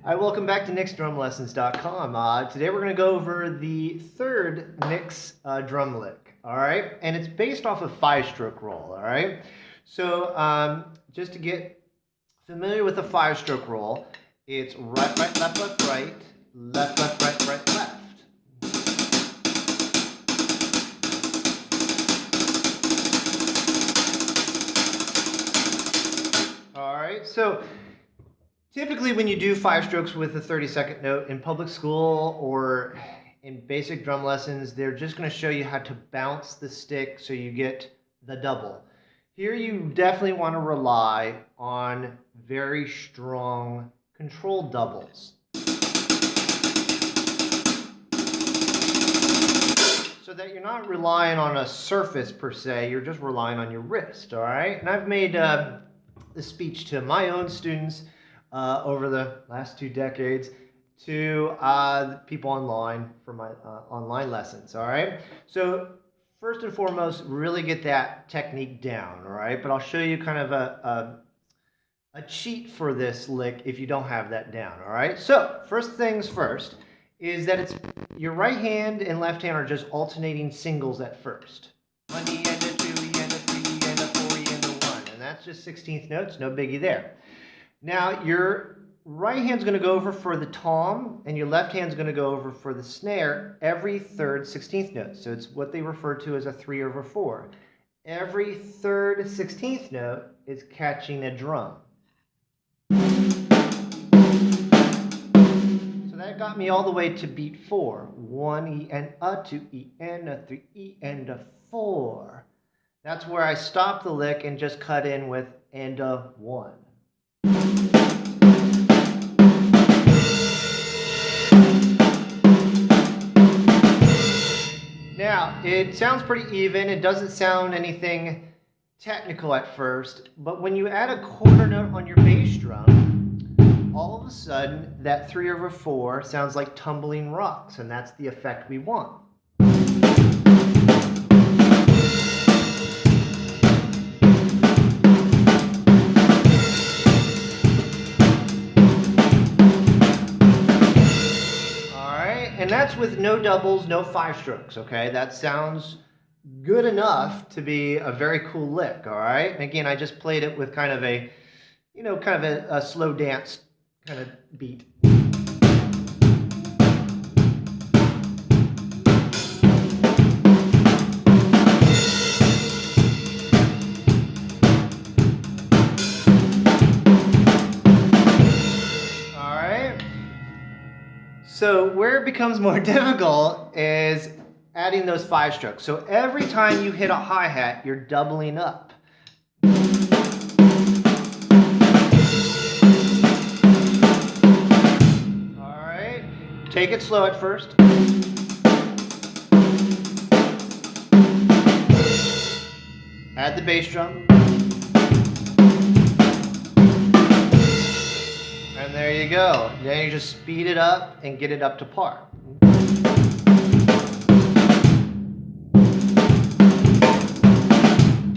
Hi, welcome back to NicksDrumLessons.com. Today we're going to go over the third Nicks drum lick, all right? And it's based off of 5-stroke roll, all right? So just to get familiar with the 5-stroke roll, it's right, right, left, left, right, left, left, right, right, left. All right, so typically when you do 5 strokes with a 30-second note in public school or in basic drum lessons, they're just going to show you how to bounce the stick so you get the double. Here you definitely want to rely on very strong controlled doubles. So that you're not relying on a surface per se, you're just relying on your wrist, all right? And I've made this speech to my own students over the last 2 decades to people online for my online lessons, all right? So first and foremost, really get that technique down, all right? But I'll show you kind of a cheat for this lick if you don't have that down, all right? So first things first is that it's your right hand and left hand are just alternating singles at first. 1 E and a 2 E and a 3 E and a 4 E and a 1, and that's just 16th notes, no biggie there. Now your right hand's going to go over for the tom and your left hand's going to go over for the snare every third 16th note. So it's what they refer to as a 3/4. Every third 16th note is catching a drum. So that got me all the way to beat 4. 1 E and a 2 E and a 3 E and a 4. That's where I stop the lick and just cut in with and a 1. Now, it sounds pretty even. It doesn't sound anything technical at first, but when you add a quarter note on your bass drum, all of a sudden that 3/4 sounds like tumbling rocks, and that's the effect we want. And that's with no doubles, no 5 strokes, okay? That sounds good enough to be a very cool lick, all right? And again, I just played it with kind of a, kind of a slow dance kind of beat. So where it becomes more difficult is adding those 5 strokes. So every time you hit a hi-hat, you're doubling up. All right, take it slow at first. Add the bass drum. And there you go. Then you just speed it up and get it up to par.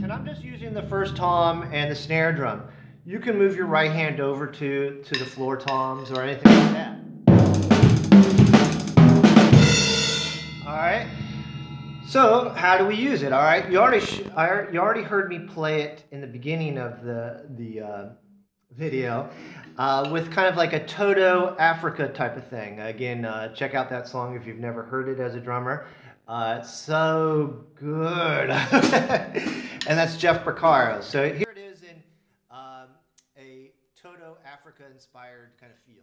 And I'm just using the first tom and the snare drum. You can move your right hand over to the floor toms or anything like that. All right. So how do we use it? All right. You already heard me play it in the beginning of the video with kind of like a Toto Africa type of thing. Again, check out that song if you've never heard it as a drummer. It's so good. And that's Jeff Porcaro. So here it is in a Toto Africa inspired kind of feel.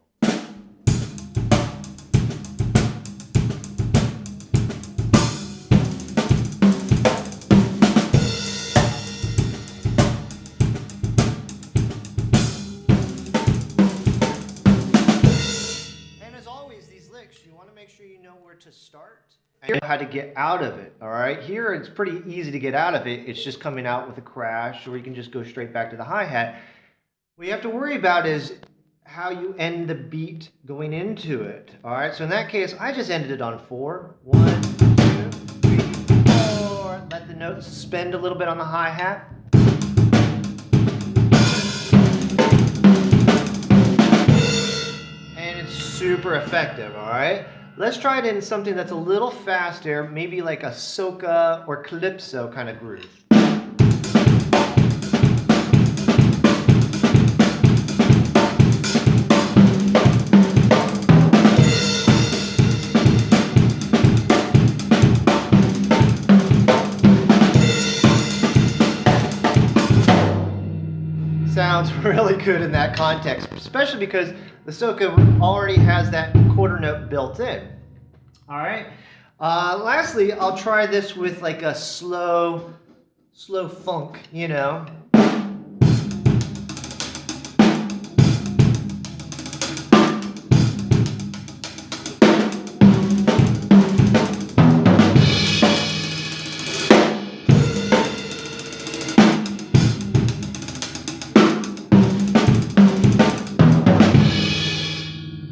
You want to make sure you know where to start and how to get out of it, all right? Here it's pretty easy to get out of it. It's just coming out with a crash, or you can just go straight back to the hi-hat. What you have to worry about is how you end the beat going into it, all right? So in that case, I just ended it on 4. 1, 2, 3, 4. Let the notes suspend a little bit on the hi-hat. super effective, all right? Let's try it in something that's a little faster, maybe like a soca or calypso kind of groove. Sounds really good in that context, especially because the soca already has that quarter note built in. All right. Lastly, I'll try this with like a slow funk, you know.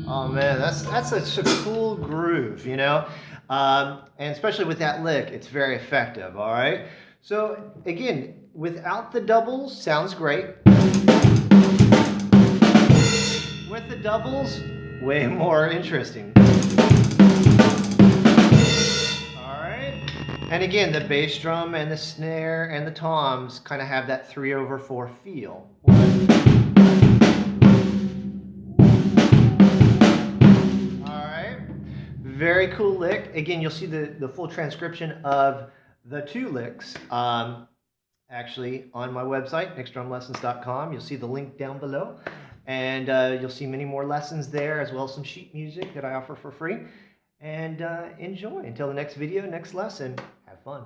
Oh man, that's such a cool groove, you know, and especially with that lick, it's very effective. All right. So again, without the doubles, sounds great. With the doubles, way more interesting. All right. And again, the bass drum and the snare and the toms kind of have that 3/4 feel. Very cool lick. Again, you'll see the full transcription of the two licks actually on my website, nicksdrumlessons.com. You'll see the link down below. And you'll see many more lessons there, as well as some sheet music that I offer for free. And enjoy. Until the next video, next lesson, have fun.